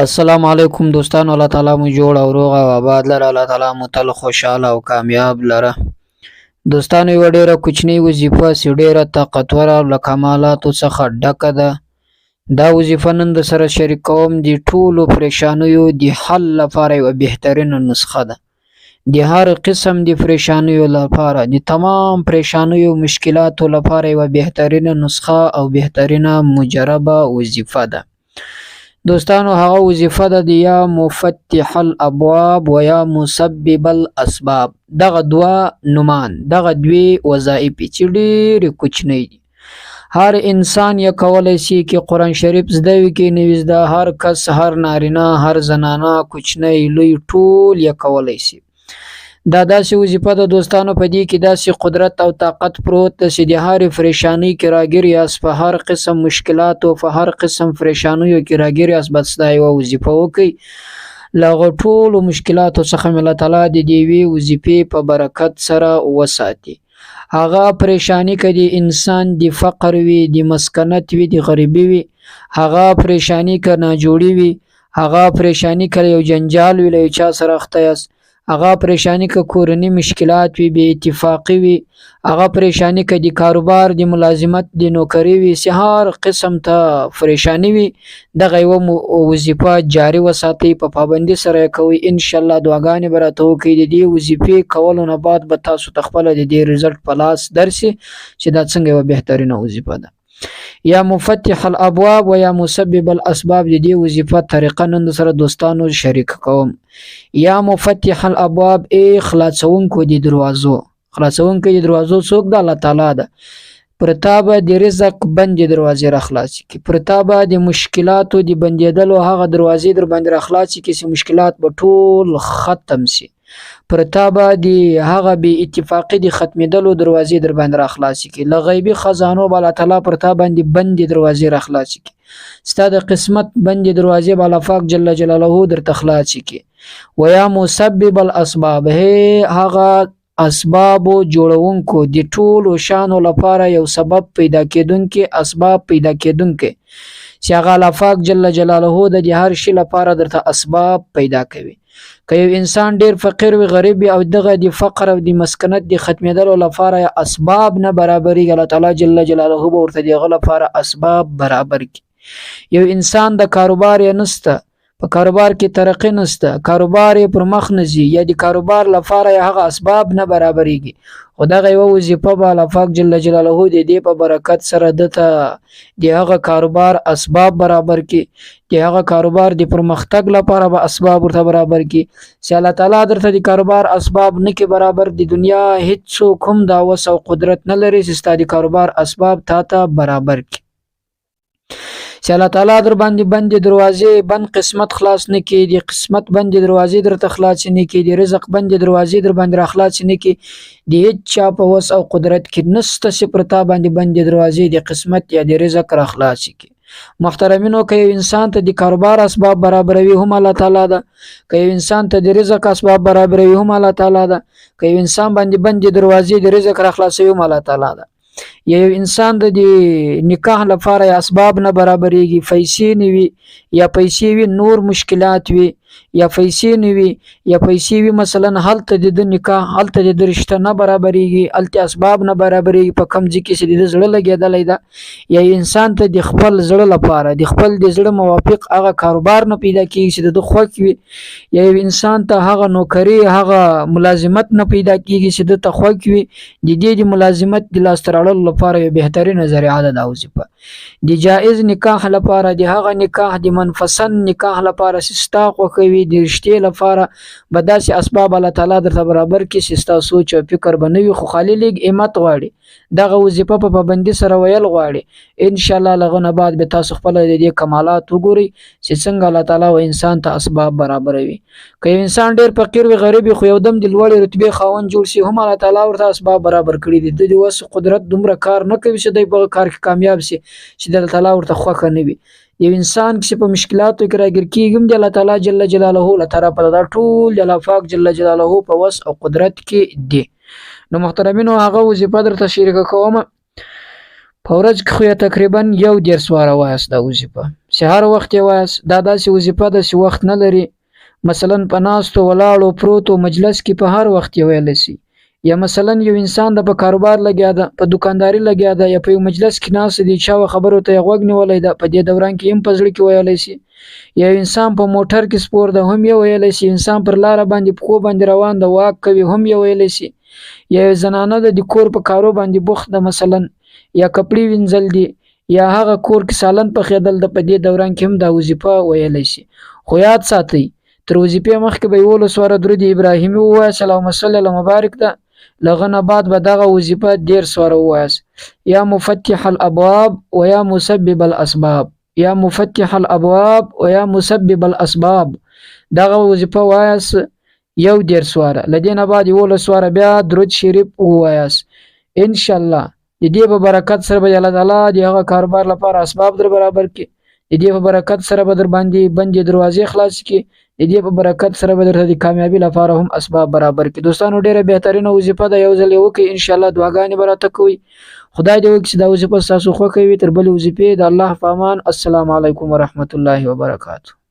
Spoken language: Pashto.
السلام علیکم دوستانو، الله تعالی مو جوړ او روغ او آباد لره. الله تعالی مو تل خوشاله او کامیاب لره. دوستانو، یو ډیره کوچنی وظیفه چې ډیره طاقتور او له کمالاتو څخه ډکه ده. دا وظیفه نن د سره شریکوم د ټولو پریشانیو د حل لپاره یو بهترینه نسخه ده. د هر قسم د پریشانیو لپاره، د تمام پریشانیو مشکلاتو لپاره یو بهترینه نسخه او بهترینه مجربه وظیفه ده. دوستانو، هغه وظیفه ده د یا مفتح الابواب و یا مسبب الاسباب. دغه دوا نومان، دغه دوی وظایف چې ډېرې کوچنۍ دي. هر انسان یې کولی شي کې قرآن شریف زده وي کې نوي زده. هر کس، هر نارینه، هر زنانه، کوچنی لوی، ټول یې کولی شي. دا داسې وظیفه ده دوستانو، په دې کې داسې قدرت او طاقت پروت ده چې د هرې پریشانۍ کې راګیر یاست، په هر قسم مشکلاتو، په هر قسم پریشانیو کې راګیر یاست، بس دا یوه وظیفه وکړئ. له هغو ټولو مشکلاتو څخه مې الله تعالی د دې یوې وظیفې په برکت سره وساتي. هغه پریشانی که د انسان د فقر وي، د مسکنت وي، د غریبي وي، هغه پریشانی که ناجوړي وي، هغه پریشانی که یو جنجال وي، له یو چا سره اخته یاست، هغه پریشانی که کورنی مشکلات وي، بې اتفاقي وي، هغه پریشانی که د کاروبار، د ملازمت، د نوکری وي، چې هر قسم ته پریشانی وي، دغه یوه وظیفه جاري وساتئ، په پابندي سره یې کوئ. انشاءالله دعاګانې به راته وکړئ. د دې وظیفې کولو نه بعد به تاسو ته خپله د دې رزلټ په لاس درسي چې دا څنګه یوه بهترینه وظیفه ده. یا مفتح الابواب و یا مسبب الاسباب، د دې وظیفه طریقه نن سره دوستانو شریک کوم. یا مفتح الابواب، خلاصونکو د دروازو. خلاصونکو د دروازو څوک ده؟ الله تعالی ده. پر تا به د رزق بندې دروازې را خلاصې کړي، پر تا به د مشکلاتو د بندېدلو هغه دروازې در باندې را خلاصې کړي چې مشکلات به ټول ختم شي. پر تا به د هغه بې اتفاقي د ختمېدلو دروازې در باندې را خلاصې کړي. له غیبي خزانو به الله تعالی پر تا باندې بندې دروازې را خلاصې کړي. ستا د قسمت بندې دروازې به الله پاک جل جلاله درته خلاصې کړي. و یا مسبب الاسباب، هغه اسبابو جوړونکو د ټولو شانو لپاره یو سبب پیدا کېدونکي، اسباب پیدا کېدونکي چې هغه الله پاک جل جلاله د هر شي لپاره درته اسباب پیدا کوي. که یو انسان ډیر فقیر وي، غریب وي، او دغه د فقر او د مسکنت د ختمېدلو لپاره اسباب نه برابرېږي، الله تعالی جل جلاله به ورته دغه لپاره اسباب برابر کړي. یو انسان د کاروبار یې نسته، په کاروبار کې ترقی نسته، کاروبار یې پر مخ نه ځي، یا د کاروبار لپاره هغه اسباب نه برابرېږي، خو دغه یوه وظیفه به الله پاک جل جلاله د دې په برکت سره دته د هغه کاروبار اسباب برابر کړي، د هغه کاروبار د پرمختګ لپاره به اسباب ورته برابر کړي. چې الله تعالی درته د کاروبار اسباب نه کې برابر، د دنیا هیڅوک هم دا وس او قدرت نه لري چې ستا د کاروبار اسباب تا ته برابر کړي. چې الله تعالی در باندې بندې دروازې، بند قسمت خلاص نه کړي، د قسمت بندې دروازې درته خلاص نه کړي، د رزق بندې دروازې در باندې را خلاص نه کړي، د هیڅ چا په وس او قدرت کې نسته چې پر تا باندې بندې دروازې د قسمت یا د رزق را خلاص کړي. محترمینو، که یو انسان ته د کاروبار اسباب برابروي هم الله تعالی ده، که یو انسان ته د رزق اسباب برابروي هم الله تعالی ده، که یو انسان باندې بندې دروازې د رزق را خلاصوي هم الله تعالی ده. یو انسان د نکاح لپاره اسباب نه برابرېږي، پیسې نه وي، یا پیسې وي نور مشکلات وي، یا پیسې نه وي، یا پیسې وي مثلا هلته د نکاح، هلته د رشته نه برابرېږي، هلته اسباب نه برابرېږي، په کم ځای کې چې د زړه لګېدلی ده، یا انسان ته د خپل زړه لپاره، د خپل د زړه موافق هغه کاروبار نه پیدا کېږي چې د خوښ وي، یا انسان ته هغه نوکري، هغه ملازمت نه پیدا کېږي چې د ته خوښ وي، د دې د ملازمت د لاسته راوړلو لپاره یو بهترینه ذریعه ده دا وظیفه. د جایز نکاح لپاره، د هغه نکاح د منفسن نکاح لپاره چې ستا خوښوي، د رشتې لپاره به داسې اسباب الله تعالی درته برابر کړي چې ستا سوچ او فکر به نه وي، خو خالي لږ همت غواړي، دغه وظیفه په پابندي سره ویل غواړي. انشاءالله له هغه نه بعد به تاسو خپله د دې کمالات وګورئ چې څنګه الله تعالی و انسان ته اسباب برابروي. که یو انسان ډېر فقیر وي، غریب وي، خو یو دم د لوړې رتبې خاوند جوړ شي، هم الله تعالی ورته اسباب برابر کړي دي. د وس قدرت دومره کار نه کوي چې دی په کار کې کامیاب شي چې د الله تعالی ورته خوښه نه وي. یو انسان چې په مشکلاتو کې راګیر کېږي، هم د الله تعالی جل جلاله له طرفه دا ټول د الله پاک جل جلاله په وس او قدرت کې دي. نو محترمینو، هغه وظیفه درته شریکه کوم. په ورځ کې خو تقریبا 1.5 واره وایاست دا وظیفه، سهار وخت یې وایاست. دا داسې وظیفه ده چې وخت نه لري. مثلا په ناستو ولاړو پروتو مجلس کې په هر وخت یې ویلی شي. یا مثلا یو انسان د په کاروبار لګیا ده، په دکانداري لګیا ده، یا په یو مجلس کې ناست دی، چا خبرو ته یې غوږ نیولی ده، په دې دوران کې هم په زړه کې ویلی شي. یا انسان په موټر کې سپور ده هم یې ویلی شي. انسان پر لاره باندې پښو باندې روان ده واک کوي هم یې ویلی شي. یا زنانه د کور په کارو باندې بوخت ده مثلا، یا کپړې وینځل دي، یا هغه کور کې سالن پخېدل د په دې دوران کې هم دا وظیفه ویلی شي. خو یاد ساتئ تر وظیفې مخکې به 11 درود ابراهیمي ووایاست، اللهم صل علی مبارک ده. لغه نه بعد به دغه وظیفه 13 ووایاست. یا مفتح الابواب و یا مسبب الاسباب، یا مفتح الابواب و یا مسبب الاسباب. دغه وظیفه وایاست 13 لدینه بعد 11 بیا درود شریف ووایاست. ان شاء الله د دې په برکت سره به الله تعالی د هغه کاروبار لپاره اسباب در برابر کړي. د دې په برکت سره به در باندې بندې دروازې خلاص کړي. د دې په برکت سره به درته د کامیابی لپاره هم اسباب برابر کړي. دوستانو ډیره بهترینه وظیفه ده، یو ځل یې وکړئ ان شاء الله دعاګانې به راته کوئ. خدای دې وکړي چې دا وظیفه ستاسو خوښه وي. تر بلې وظیفې د الله په امان. السلام علیکم ورحمت الله وبرکاته.